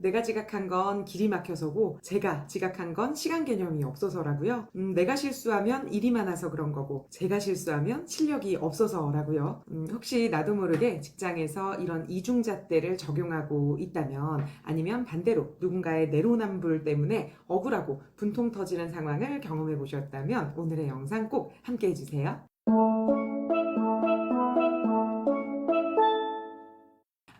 내가 지각한 건 길이 막혀서고 제가 지각한 건 시간 개념이 없어서라고요. 내가 실수하면 일이 많아서 그런 거고 제가 실수하면 실력이 없어서라고요. 혹시 나도 모르게 직장에서 이런 이중잣대를 적용하고 있다면 아니면 반대로 누군가의 내로남불 때문에 억울하고 분통 터지는 상황을 경험해 보셨다면 오늘의 영상 꼭 함께 해주세요.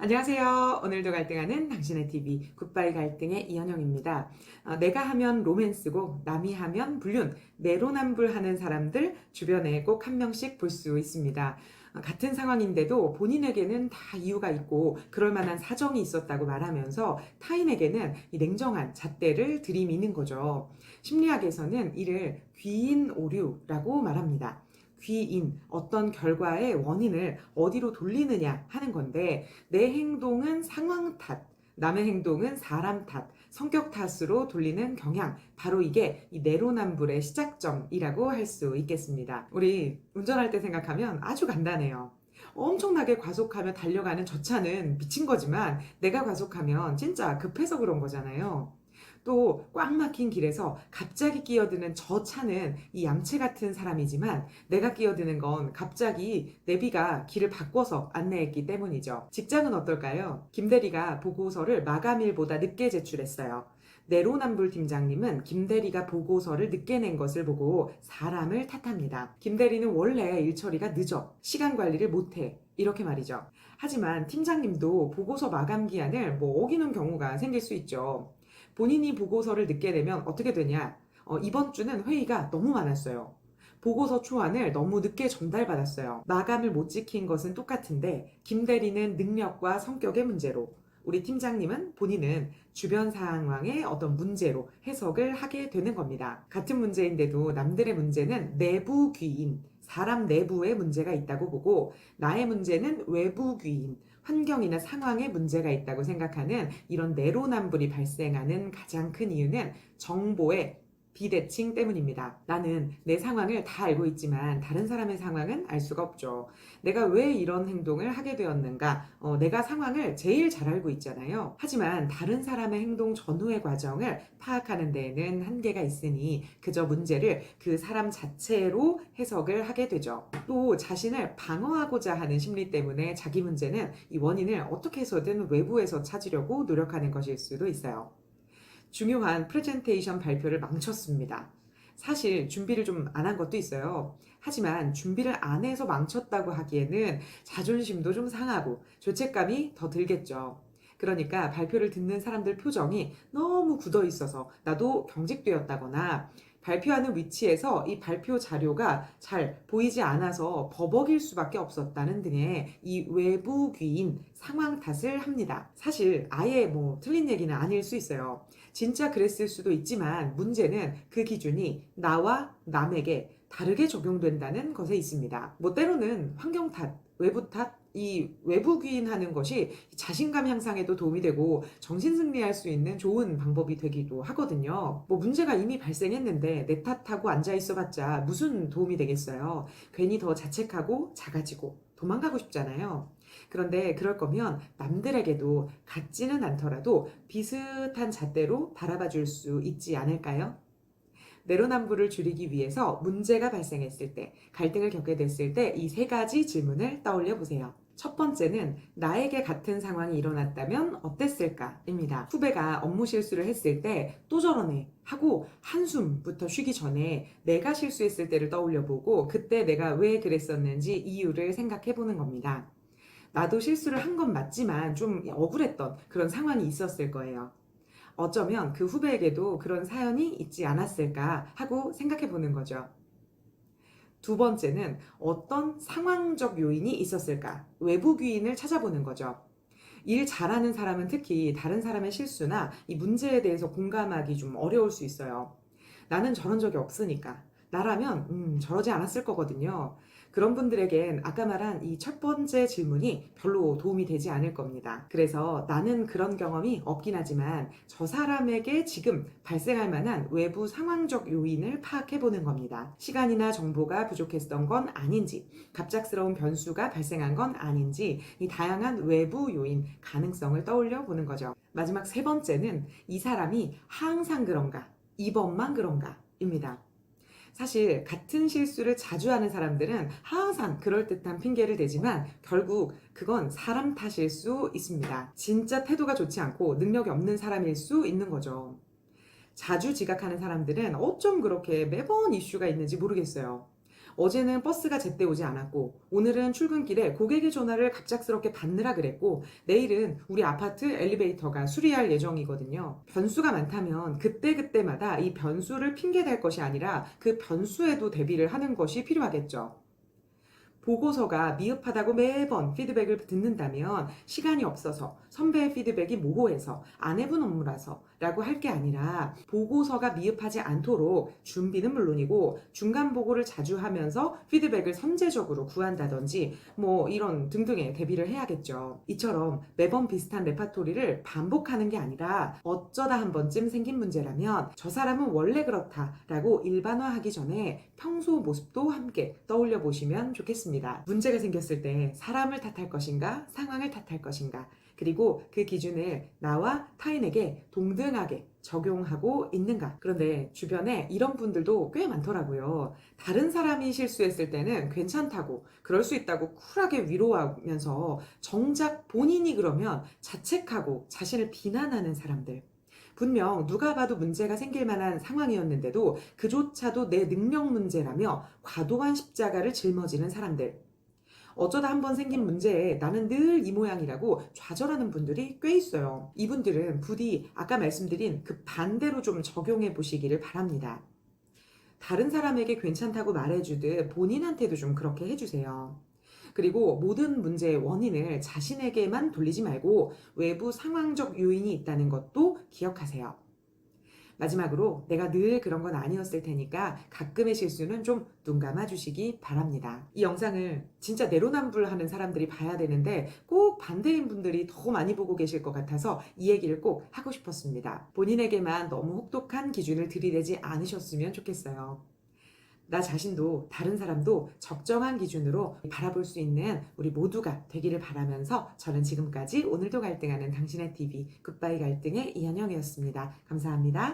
안녕하세요. 오늘도 갈등하는 당신의 TV 굿바이 갈등의 이현영입니다. 내가 하면 로맨스고 남이 하면 불륜, 내로남불하는 사람들 주변에 꼭 한 명씩 볼 수 있습니다. 같은 상황인데도 본인에게는 다 이유가 있고 그럴 만한 사정이 있었다고 말하면서 타인에게는 이 냉정한 잣대를 들이미는 거죠. 심리학에서는 이를 귀인 오류라고 말합니다. 귀인, 어떤 결과의 원인을 어디로 돌리느냐 하는 건데 내 행동은 상황 탓, 남의 행동은 사람 탓, 성격 탓으로 돌리는 경향, 바로 이게 이 내로남불의 시작점이라고 할 수 있겠습니다. 우리 운전할 때 생각하면 아주 간단해요. 엄청나게 과속하며 달려가는 저 차는 미친 거지만 내가 과속하면 진짜 급해서 그런 거잖아요. 또 꽉 막힌 길에서 갑자기 끼어드는 저 차는 이 얌체 같은 사람이지만 내가 끼어드는 건 갑자기 내비가 길을 바꿔서 안내했기 때문이죠. 직장은 어떨까요? 김대리가 보고서를 마감일보다 늦게 제출했어요. 내로남불 팀장님은 김대리가 보고서를 늦게 낸 것을 보고 사람을 탓합니다. 김대리는 원래 일 처리가 늦어, 시간 관리를 못해, 이렇게 말이죠. 하지만 팀장님도 보고서 마감 기한을 어기는 경우가 생길 수 있죠. 본인이 보고서를 늦게 내면 어떻게 되냐? 이번 주는 회의가 너무 많았어요. 보고서 초안을 너무 늦게 전달받았어요. 마감을 못 지킨 것은 똑같은데 김 대리는 능력과 성격의 문제로, 우리 팀장님은 본인은 주변 상황의 어떤 문제로 해석을 하게 되는 겁니다. 같은 문제인데도 남들의 문제는 내부 귀인, 사람 내부에 문제가 있다고 보고 나의 문제는 외부 귀인, 환경이나 상황에 문제가 있다고 생각하는 이런 내로남불이 발생하는 가장 큰 이유는 정보의 비대칭 때문입니다. 나는 내 상황을 다 알고 있지만 다른 사람의 상황은 알 수가 없죠. 내가 왜 이런 행동을 하게 되었는가? 내가 상황을 제일 잘 알고 있잖아요. 하지만 다른 사람의 행동 전후의 과정을 파악하는 데에는 한계가 있으니 그저 문제를 그 사람 자체로 해석을 하게 되죠. 또 자신을 방어하고자 하는 심리 때문에 자기 문제는 이 원인을 어떻게 해서든 외부에서 찾으려고 노력하는 것일 수도 있어요. 중요한 프레젠테이션 발표를 망쳤습니다. 사실 준비를 좀 안 한 것도 있어요. 하지만 준비를 안 해서 망쳤다고 하기에는 자존심도 좀 상하고 죄책감이 더 들겠죠. 그러니까 발표를 듣는 사람들 표정이 너무 굳어 있어서 나도 경직되었다거나 발표하는 위치에서 이 발표 자료가 잘 보이지 않아서 버벅일 수밖에 없었다는 등의 이 외부 귀인 상황 탓을 합니다. 사실 아예 틀린 얘기는 아닐 수 있어요. 진짜 그랬을 수도 있지만 문제는 그 기준이 나와 남에게 다르게 적용된다는 것에 있습니다. 때로는 환경 탓, 외부 탓, 이 외부 귀인하는 것이 자신감 향상에도 도움이 되고 정신 승리할 수 있는 좋은 방법이 되기도 하거든요. 문제가 이미 발생했는데 내 탓하고 앉아 있어봤자 무슨 도움이 되겠어요. 괜히 더 자책하고 작아지고 도망가고 싶잖아요. 그런데 그럴 거면 남들에게도 같지는 않더라도 비슷한 잣대로 바라봐 줄 수 있지 않을까요? 내로남불을 줄이기 위해서 문제가 발생했을 때, 갈등을 겪게 됐을 때 이 세 가지 질문을 떠올려 보세요. 첫 번째는 나에게 같은 상황이 일어났다면 어땠을까입니다. 후배가 업무 실수를 했을 때 또 저러네 하고 한숨부터 쉬기 전에 내가 실수했을 때를 떠올려 보고 그때 내가 왜 그랬었는지 이유를 생각해 보는 겁니다. 나도 실수를 한 건 맞지만 좀 억울했던 그런 상황이 있었을 거예요. 어쩌면 그 후배에게도 그런 사연이 있지 않았을까 하고 생각해 보는 거죠. 두 번째는 어떤 상황적 요인이 있었을까? 외부 귀인을 찾아보는 거죠. 일 잘하는 사람은 특히 다른 사람의 실수나 이 문제에 대해서 공감하기 좀 어려울 수 있어요. 나는 저런 적이 없으니까. 나라면 저러지 않았을 거거든요. 그런 분들에겐 아까 말한 이 첫 번째 질문이 별로 도움이 되지 않을 겁니다. 그래서 나는 그런 경험이 없긴 하지만 저 사람에게 지금 발생할 만한 외부 상황적 요인을 파악해 보는 겁니다. 시간이나 정보가 부족했던 건 아닌지, 갑작스러운 변수가 발생한 건 아닌지, 이 다양한 외부 요인, 가능성을 떠올려 보는 거죠. 마지막 세 번째는 이 사람이 항상 그런가, 이번만 그런가 입니다. 사실 같은 실수를 자주 하는 사람들은 항상 그럴듯한 핑계를 대지만 결국 그건 사람 탓일 수 있습니다. 진짜 태도가 좋지 않고 능력이 없는 사람일 수 있는 거죠. 자주 지각하는 사람들은 어쩜 그렇게 매번 이슈가 있는지 모르겠어요. 어제는 버스가 제때 오지 않았고, 오늘은 출근길에 고객의 전화를 갑작스럽게 받느라 그랬고, 내일은 우리 아파트 엘리베이터가 수리할 예정이거든요. 변수가 많다면 그때그때마다 이 변수를 핑계댈 것이 아니라 그 변수에도 대비를 하는 것이 필요하겠죠. 보고서가 미흡하다고 매번 피드백을 듣는다면 시간이 없어서, 선배의 피드백이 모호해서, 안 해본 업무라서 라고 할 게 아니라 보고서가 미흡하지 않도록 준비는 물론이고 중간 보고를 자주 하면서 피드백을 선제적으로 구한다든지 뭐 이런 등등의 대비를 해야겠죠. 이처럼 매번 비슷한 레파토리를 반복하는 게 아니라 어쩌다 한 번쯤 생긴 문제라면 저 사람은 원래 그렇다라고 일반화하기 전에 평소 모습도 함께 떠올려 보시면 좋겠습니다. 문제가 생겼을 때 사람을 탓할 것인가, 상황을 탓할 것인가, 그리고 그 기준을 나와 타인에게 동등하게 적용하고 있는가. 그런데 주변에 이런 분들도 꽤 많더라고요. 다른 사람이 실수했을 때는 괜찮다고, 그럴 수 있다고 쿨하게 위로하면서 정작 본인이 그러면 자책하고 자신을 비난하는 사람들. 분명 누가 봐도 문제가 생길 만한 상황이었는데도 그조차도 내 능력 문제라며 과도한 십자가를 짊어지는 사람들. 어쩌다 한번 생긴 문제에 나는 늘 이 모양이라고 좌절하는 분들이 꽤 있어요. 이분들은 부디 아까 말씀드린 그 반대로 좀 적용해 보시기를 바랍니다. 다른 사람에게 괜찮다고 말해주듯 본인한테도 좀 그렇게 해주세요. 그리고 모든 문제의 원인을 자신에게만 돌리지 말고 외부 상황적 요인이 있다는 것도 기억하세요. 마지막으로 내가 늘 그런 건 아니었을 테니까 가끔의 실수는 좀 눈 감아 주시기 바랍니다. 이 영상을 진짜 내로남불하는 사람들이 봐야 되는데 꼭 반대인 분들이 더 많이 보고 계실 것 같아서 이 얘기를 꼭 하고 싶었습니다. 본인에게만 너무 혹독한 기준을 들이대지 않으셨으면 좋겠어요. 나 자신도 다른 사람도 적정한 기준으로 바라볼 수 있는 우리 모두가 되기를 바라면서 저는 지금까지 오늘도 갈등하는 당신의 TV 굿바이 갈등의 이현영이었습니다. 감사합니다.